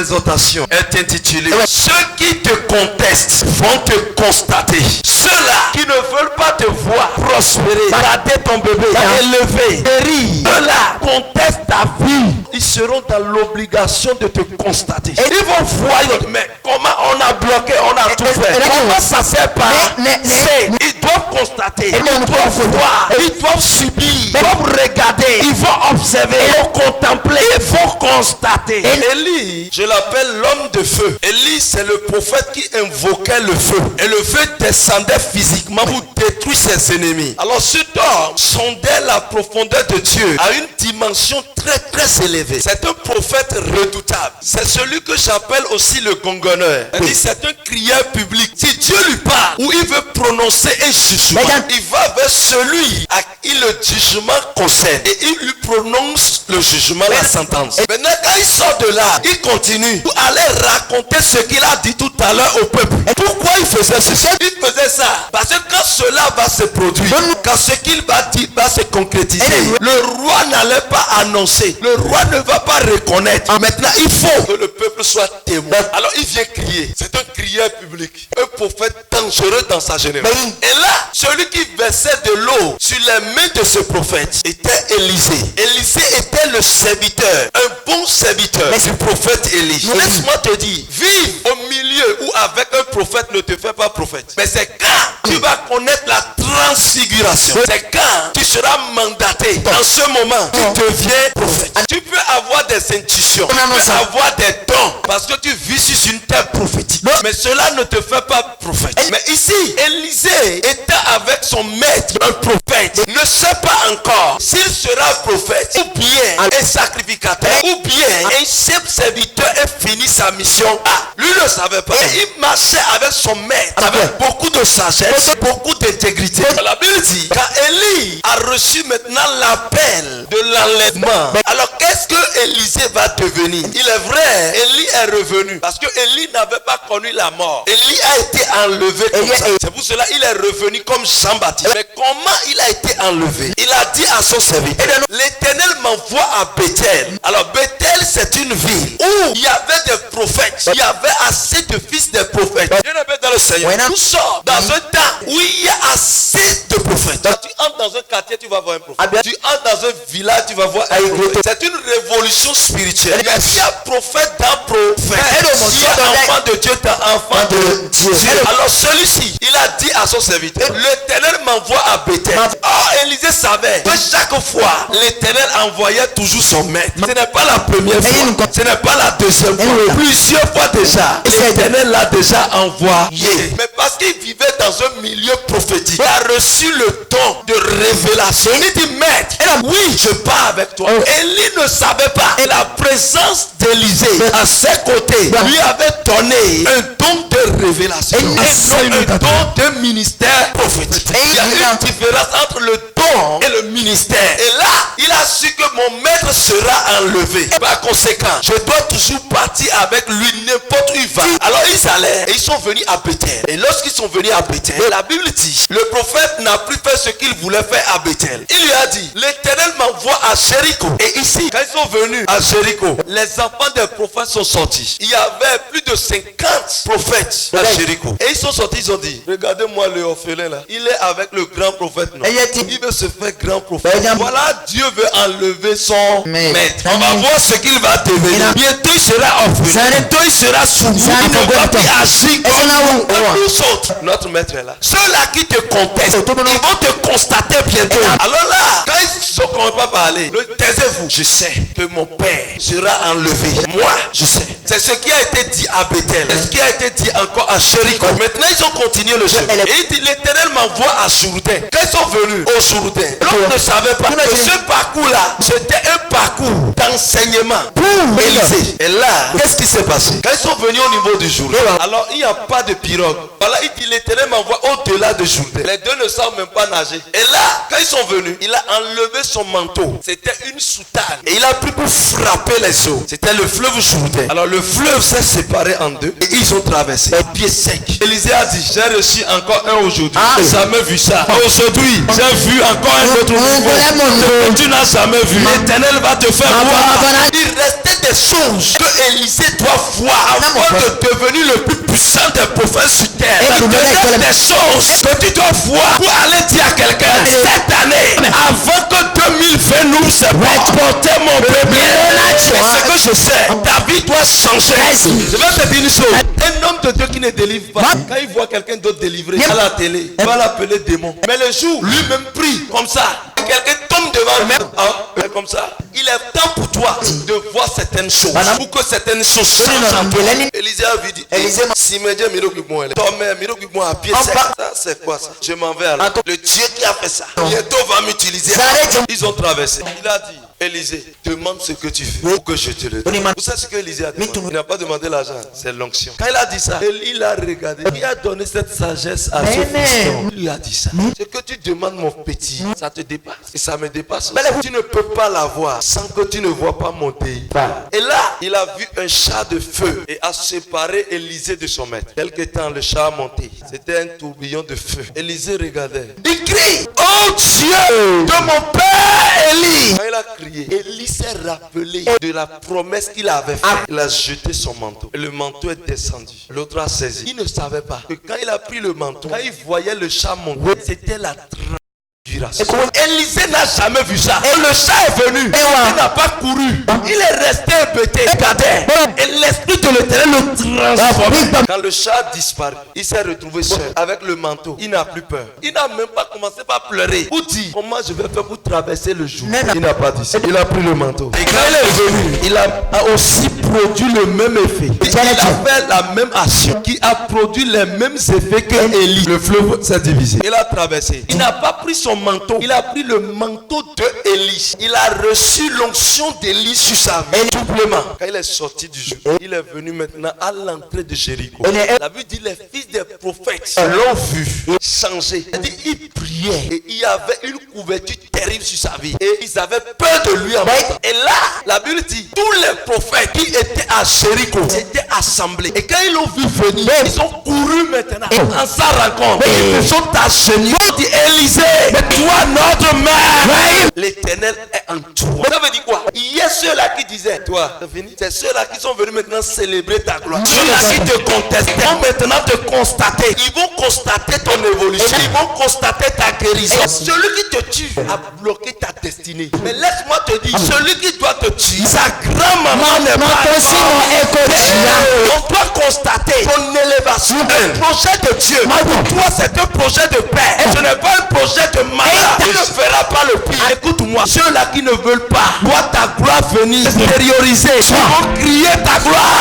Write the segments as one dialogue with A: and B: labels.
A: exhortation est intitulée Ceux qui te contestent vont te constater. Ceux-là qui ne veulent pas te voir prospérer, garder ton bébé, élever, guérir, ceux-là contestent ta vie. Ils seront dans l'obligation de te constater. Et ils vont voir, mais comment on a bloqué, on a tout fait. Comment ça s'est passé? Ils doivent constater, ils doivent voir, ils doivent subir, ils doivent regarder, ils vont observer, ils vont contempler, ils vont constater. Élie, je l'appelle l'homme de feu. Élie, c'est le prophète qui invoquait le feu. Et le feu descendait physiquement pour détruire ses ennemis. Alors cet homme sondait la profondeur de Dieu à une dimension très très élevée. C'est un prophète redoutable. C'est celui que j'appelle aussi le gongonneur. C'est un crieur public. Si Dieu lui parle ou il veut prononcer un jugement, il va vers celui à qui le jugement concerne et il lui prononce le jugement, la sentence. Et maintenant quand il sort de là, il continue pour aller raconter ce qu'il a dit tout à l'heure au peuple. Et pourquoi il faisait ceci? Il faisait ça parce que quand cela va se produire, quand ce qu'il va dire va se concrétiser, le roi n'allait pas annoncer, le roi ne va pas reconnaître. Maintenant il faut que le peuple soit témoin. Alors il vient crier. C'est un crieur public, un prophète dangereux dans sa génération. Et là, celui qui versait de l'eau sur les mains de ce prophète était Élisée. Élisée était le serviteur, un bon serviteur du prophète Élie. Laisse-moi te dire, vivre au milieu ou avec un prophète ne te fait pas prophète. Mais c'est quand tu vas connaître la transfiguration, c'est quand tu seras mandaté. Dans ce moment, tu deviens prophète. Tu peux avoir des intuitions, tu peux avoir des dons parce que tu vis sur une terre prophétique. Mais cela ne te fait pas prophète. Mais ici, Élisée était avec son maître, un prophète. Ne sait pas encore s'il sera prophète ou bien un sacrificateur ou bien un chef serviteur et finit sa mission. Lui ne savait pas. Et il marchait avec son maître, avec beaucoup de sagesse, beaucoup d'intégrité. La Bible dit, quand Élie a reçu maintenant l'appel de l'enlèvement, alors qu'est-ce que Élisée va devenir? Il est vrai, Élie est revenu parce que Élie n'avait pas connu la mort. Élie a été enlevé comme ça. C'est pour cela qu'il est revenu comme Jean-Baptiste. Mais comment il a été enlevé? Il a dit à son serviteur, l'Éternel m'envoie à Bethel. Alors Bethel, c'est une ville où il y avait des prophètes. Il y avait assez de fils des prophètes. Bien aimé dans le Seigneur, nous sommes dans un temps où il y a assez de prophètes. Donc, tu entres dans un quartier, tu vas voir un prophète. Tu entres dans un village, tu vas voir un prophète. C'est une révolution spirituelle. Mais il y a prophète dans prophète. Il y a enfant de Dieu dans enfant de Dieu. Alors celui-ci, il a dit à son serviteur, l'Éternel m'envoie à Bethel. Or Élisée savait que chaque fois, l'Éternel envoyait toujours son maître. Ce n'est pas la première fois, ce n'est pas la deuxième fois. Plusieurs fois déjà, l'Éternel l'a déjà envoyé. Mais parce qu'il vivait dans un milieu prophétique, il a reçu le don de révélation. Il dit, maître, oui, je pars avec toi. Élie ne savait pas. Et la présence d'Élisée à ses côtés lui avait donné un don de révélation. Un don de ministère prophétique. Il y a une différence entre le don et le ministère. Et là, il a su que mon maître sera enlevé. Par conséquent, je dois toujours partir avec lui n'importe où il va. Alors ils allaient et ils sont venus à Bethel. Et lorsqu'ils sont venus à Bethel, la Bible dit, le prophète n'a plus fait ce qu'il voulait faire à Bethel. Il lui a dit, l'Éternel m'envoie à Jéricho. Et ici, quand ils sont venus à Jéricho, les enfants des prophètes sont sortis. Il y avait plus de 50 prophètes à Jéricho. Et ils sont sortis, ils ont dit, regardez-moi le orphelin là. Il est avec le grand prophète. Non. Il veut se faire grand prophète. Voilà, Dieu veut enlever son maître. On va voir ce qu'il va devenir. Bientôt il sera orphelin. Bientôt il sera soumis. Il ne va plus agir comme nous autres. Notre maître est là. Ceux-là qui te contestent, ils vont te constater bientôt. Alors là, quand ils ne comprennent pas parler, taisez-vous. Je sais que mon père sera enlevé. Moi, je sais. C'est ce qui a été dit à Bethel. C'est ce qui a été dit encore à Jéricho. Maintenant, ils ont continué le chemin. Et il dit, l'Éternel m'envoie à Jourdain. Quand ils sont venus au Jourdain, l'homme ne savait pas que ce parcours-là, c'était un parcours d'enseignement pour Élisée. Et là, qu'est-ce qui s'est passé? Quand ils sont venus au niveau du Jourdain, alors il n'y a pas de pirogue. Voilà, il dit, l'Éternel m'envoie au-delà de Jourdain. Les deux ne savent même pas nager. Et là, quand ils sont venus, il a enlevé son manteau. C'était une soutane. Et il a pris pour frapper les eaux. C'était le fleuve Jourdain. Alors le fleuve s'est séparé en deux. Et ils ont traversé. Les pieds secs. Élisée a dit, j'ai reçu encore un aujourd'hui. J'ai jamais vu ça. Aujourd'hui, j'ai vu encore un autre niveau. Tu n'as jamais vu. L'Éternel va te faire voir. Il restait des choses que Élisée doit voir avant de devenir le plus puissant des prophètes sur terre. Il y a des choses que tu dois voir pour aller dire à quelqu'un cette année, avant que 2020 nous sépare, porter mon bébé. C'est ce que je sais. Ta vie doit changer. Je vais te dire une chose. Un homme de Dieu qui ne délivre pas, quand il voit quelqu'un d'autre délivrer à la télé, il va l'appeler démon. Mais le jour, lui-même prie comme ça. Quelqu'un tombe devant lui, comme ça. Il est temps pour toi de voir certaines choses. Pour que certaines choses changent en toi. Élisée a vu dit, si me dit moi à pied sec. Ça c'est quoi ça? Je m'en vais alors. Le Dieu qui a fait ça, bientôt va m'utiliser. Ils ont traversé. Il a dit, Élisée, demande ce que tu veux pour que je te le donne. Vous savez ce que Élisée a dit? Il n'a pas demandé l'argent, c'est l'onction. Quand il a dit ça, Élie l'a regardé. Il a donné cette sagesse à ce fiston. Il lui a dit ça. Ce que tu demandes, mon petit, ça te dépasse. Et ça me dépasse. Mais tu ne peux pas l'avoir sans que tu ne vois pas monter. Et là, il a vu un char de feu et a séparé Élisée de son maître. Quelque temps, le char a monté. C'était un tourbillon de feu. Élisée regardait. Il crie, oh Dieu de mon père Élie. Quand il a crié, Élie s'est rappelé de la promesse qu'il avait faite. Il a jeté son manteau. Et le manteau est descendu. L'autre a saisi. Il ne savait pas que quand il a pris le manteau, quand il voyait le char monter, c'était la Élisée n'a jamais vu ça. Et le chat est venu. Il n'a pas couru. Il est resté embêté. Et l'esprit de l'Éternel le transforme. Quand le chat a disparu, il s'est retrouvé seul avec le manteau. Il n'a plus peur. Il n'a même pas commencé par pleurer. Ou dit, comment je vais faire pour traverser le jour? Il n'a pas dit ça. Il a pris le manteau. Et quand il est venu, il a aussi produit le même effet. Il a fait la même action qui a produit les mêmes effets que Élie. Le fleuve s'est divisé. Il a traversé. Il n'a pas pris son manteau, il a pris le manteau de Élie. Il a reçu l'onction d'Élie sur sa vie. Doublement. Quand il est sorti du jour, il est venu maintenant à l'entrée de Jéricho. La Bible dit les fils des prophètes l'ont vu changer. Il priait et il y avait une couverture terrible sur sa vie. Et ils avaient peur de lui en même temps. Et là, la Bible dit tous les prophètes qui étaient à Jéricho étaient assemblés. Et quand ils l'ont vu venir, ils ont couru maintenant en sa rencontre. Ils sont agenouillés. Ils ont dit Élisée, toi notre mère, l'Éternel est en toi. Ça veut dire quoi? Il y a ceux-là qui disaient, toi, c'est fini. C'est ceux-là qui sont venus maintenant célébrer ta gloire. Ceux-là qui te contestaient vont maintenant te constater. Ils vont constater ton évolution. Ils vont constater ta guérison. Celui qui te tue a bloqué ta destinée. Mais laisse-moi te dire, celui qui doit te tuer, sa grand-maman n'est pas on doit constater ton élévation. Un projet de Dieu. Pour toi, c'est un projet de paix. Et ce n'est pas un projet de malade. Tu ne feras pas le pire. Écoute-moi, ceux-là qui ne veulent pas voir ta gloire venir extérioriser, ils vont crier ta gloire.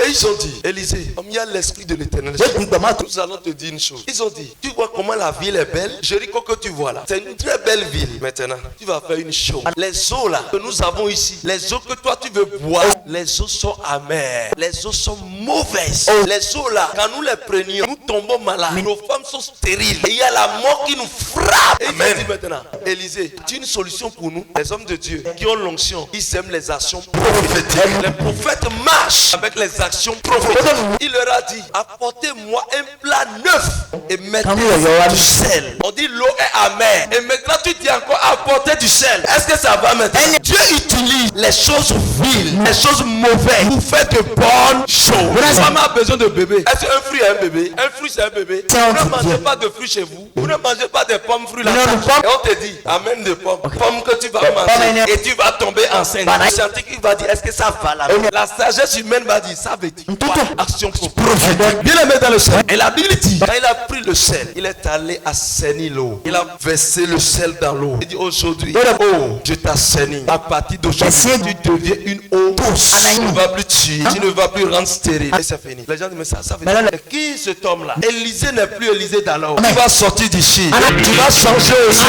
A: Et ils ont dit, Élisée, comme il y a l'esprit de l'Éternel, nous allons te dire une chose. Ils ont dit, tu vois comment la ville est belle? Jéricho que tu vois là, c'est une très belle ville. Maintenant, tu vas faire une chose. Les eaux là que nous avons ici, les eaux que toi tu veux boire, les eaux sont amères, les eaux sont mauvaises. Les eaux là, quand nous les prenions, nous tombons malades. Nos femmes sont stériles. Et il y a la mort qui nous frappe. Et il dit maintenant, Élisée, tu as une solution pour nous? Les hommes de Dieu qui ont l'onction, ils aiment les actions prophétiques. Les prophètes marchent avec les actions prophétiques. Il leur a dit, apportez-moi un plat neuf et mettez du sel. On dit l'eau est amère. Et maintenant tu dis encore apporter du sel. Est-ce que ça va maintenant? Dieu utilise les choses viles, les choses mauvaises pour faire de bonnes choses. Une femme a besoin de bébé. Est-ce qu'un fruit est un bébé? Un fruit c'est un bébé. Vous ne mangez pas de fruits chez vous. Vous ne mangez pas de pommes, fruits là. Et on te dit, amène des pommes. Pommes que tu vas manger et tu vas tomber enceinte. Le scientifique va dire, est-ce que ça va là? La sagesse humaine va dire, ça veut dire action prophétique. Bien aimé dans le sel. Et la Bible dit, quand il a pris le sel, il est allé assainir l'eau. Il a versé le sel dans l'eau. Il dit, aujourd'hui, oh, je t'assainis. À partir d'aujourd'hui, tu deviens une eau douce. Tu ne vas plus tuer, tu ne vas plus rendre stérile. Et c'est fini. Les gens disent, mais ça veut dire. Qui cet homme-là? Élisée n'est plus Élisée d'alors. Tu vas sortir d'ici. Tu vas changer aussi.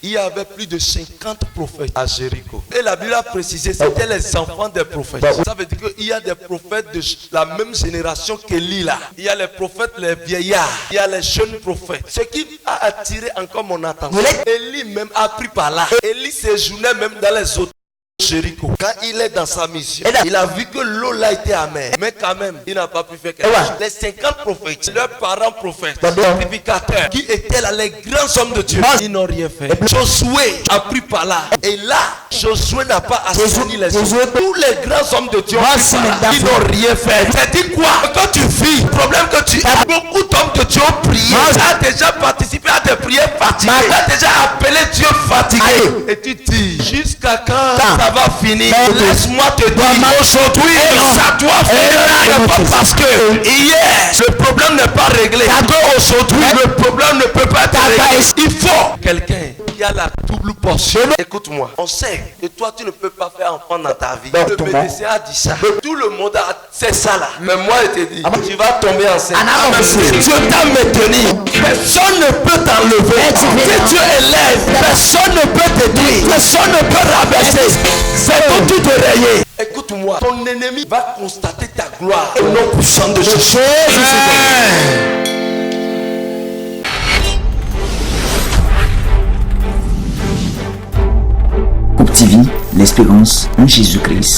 A: Il y avait plus de 50 prophètes à Jéricho. Et la Bible a précisé, c'était les enfants des prophètes. Ça veut dire qu'il y a des prophètes de la même génération qu'Élie là. Il y a les prophètes, les vieillards. Il y a les jeunes prophètes. Ce qui a attiré encore mon attention, Élie même a pris par là. Élie séjournait même dans les autres Jéricho. Quand il est dans sa mission, il a vu que l'eau là était amère. Mais quand même, il n'a pas pu faire quelque chose. Les 50 prophètes, leurs parents prophètes, sacrificateurs, qui étaient là, les grands hommes de Dieu, ils n'ont rien fait. Josué a pris par là. Et là, Josué n'a pas assaini les hommes. Tous les grands hommes de Dieu ils n'ont rien fait. C'est dit quoi? Quand tu vis, le problème que tu as, beaucoup d'hommes de Dieu ont prié. Tu as déjà participé à des prières fatiguées. Tu as déjà appelé Dieu fatigué. Et tu dis, jusqu'à quand ça va finir? Laisse-moi te dire, aujourd'hui, ça doit finir. Pas parce que hier, le problème n'est pas réglé. Aujourd'hui, le problème ne peut pas être réglé. Il faut quelqu'un qui a la double portion. Écoute-moi, on sait que toi, tu ne peux pas faire enfant dans ta vie. Le médecin a dit ça. Tout le monde a c'est ça là. Mais moi, je te dis, tu vas tomber enceinte. Dieu t'a maintenu. Personne ne peut t'enlever. Si Dieu élève, personne ne peut te dire. Personne ne peut rabaisser. C'est tout tu te rayer. Écoute-moi, ton ennemi va constater ta gloire au nom puissant de Jésus.
B: Coupe TV, l'espérance en Jésus-Christ.